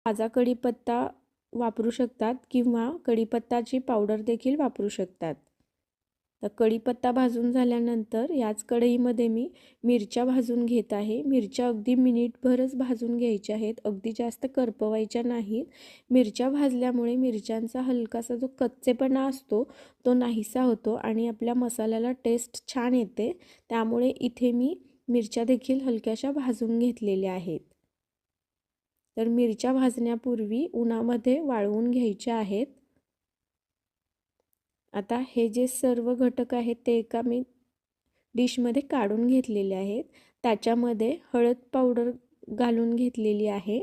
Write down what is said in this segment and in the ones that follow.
ताजा कढीपत्ता वापरू शकतात किंवा कढीपत्ताची पावडर देखील वापरू शकतात। तर कढीपत्ता भाजून झाल्यानंतर याच कढईमध्ये मी मिरच्या भाजून घेत आहे। मिरच्या अगदी मिनिटभरच भाजून घ्यायच्या आहेत, अगदी जास्त करपवायच्या नाहीत। मिरच्या भाजल्यामुळे मिरच्यांचा हलकासा जो कच्चेपणा असतो तो नाहीसा होतो आणि आपल्या मसाल्याला टेस्ट छान येते। त्यामुळे इथे मी मिरच्या देखील हलक्याशा भाजून घेतलेल्या आहेत। तर मिरच्या भाजण्यापूर्वी उन्हामध्ये वाळवून घ्यायच्या आहेत। आता हे जे सर्व घटक आहेत ते एका मी डिशमध्ये काढून घेतलेले आहेत। त्याच्यामध्ये हळद पावडर घालून घेतलेली आहे।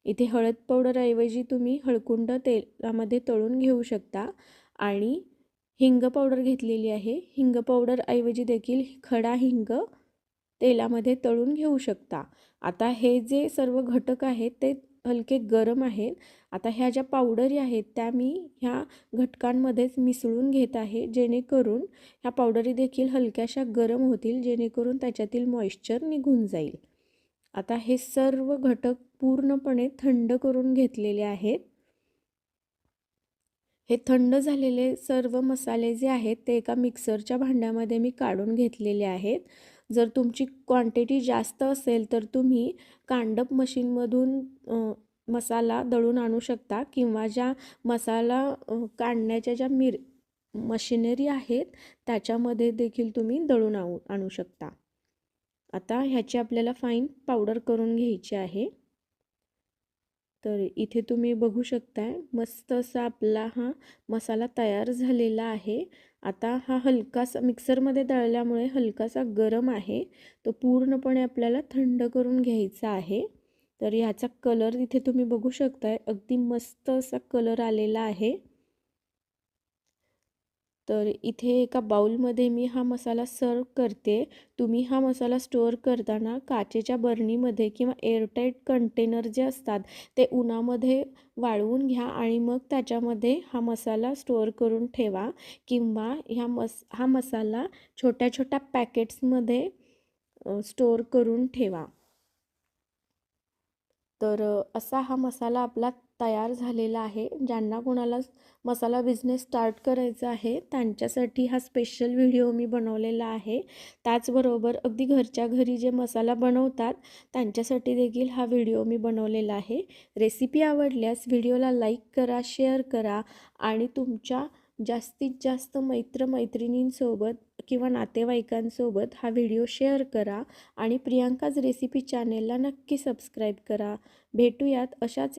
इथे हळद पावडरऐवजी तुम्ही हळकुंड तेलामध्ये तळून घेऊ शकता आणि हिंग पावडर घेतलेली आहे। हिंग पावडरऐवजी देखील खडा हिंग तेलामध्ये तळून घेऊ शकता। आता हे जे सर्व घटक आहेत ते हलके गरम आहेत। आता ह्या ज्या पावडरी आहेत त्या मी ह्या घटकांमध्येच मिसळून घेत आहे, जेणेकरून ह्या पावडरी देखील हलक्याशा गरम होतील, जेणेकरून त्याच्यातील मॉइश्चर निघून जाईल। आता हे सर्व घटक पूर्णपणे थंड करून घेतलेले आहेत। हे थंड झालेले सर्व मसाले जे आहेत ते एका मिक्सरच्या भांड्यामध्ये मी काढून घेतलेले आहेत। जर तुमची क्वांटिटी जास्त असेल तर तुम्ही कांडप मशीनमधून मसाला दळून आणू शकता किंवा ज्या मसाला काढण्याच्या ज्या मशिनरी आहेत त्याच्यामध्ये देखील तुम्ही दळून आणू शकता। आता ह्याची आपल्याला फाईन पावडर करून घ्यायची आहे। तर इथे तुम्ही बघू शकताय मस्त असा आपला हा मसाला तयार झालेला आहे। आता हा हलकासा मिक्सरमध्ये दळल्यामुळे हलकासा गरम आहे, तो पूर्णपणे आपल्याला थंड करून घ्यायचा आहे। तर ह्याचा कलर इथे तुम्ही बघू शकताय, अगदी मस्त असा कलर आलेला आहे। तर इथे एका बाउलमध्ये मी हा मसाला सर्व करते। तुम्ही हा मसाला स्टोअर करताना काचेच्या बरणीमध्ये किंवा एअरटाईट कंटेनर जे असतात ते उन्हामध्ये वाळवून घ्या आणि मग त्याच्यामध्ये हा मसाला स्टोअर करून ठेवा किंवा हा मसाला छोट्या छोट्या पॅकेट्समध्ये स्टोअर करून ठेवा। तर असा हा मसाला आपला तयार झालेला आहे। ज्यांना कोणाला मसाला बिझनेस स्टार्ट करायचा आहे त्यांच्यासाठी हा स्पेशल व्हिडिओ मी बनवलेला आहे। त्याचबरोबर अगदी घरच्या घरी जे मसाला बनवतात त्यांच्यासाठी देखील हा व्हिडिओ मी बनवलेला आहे। रेसिपी आवडल्यास व्हिडिओला लाईक करा, शेअर करा आणि तुमच्या जास्तीत जास्त मैत्रिणींसोबत किंवा नातेवाईकांसोबत हा व्हिडिओ शेअर करा आणि प्रियांकाज रेसिपी चॅनेलला नक्की सबस्क्राईब करा। भेटूयात अशाच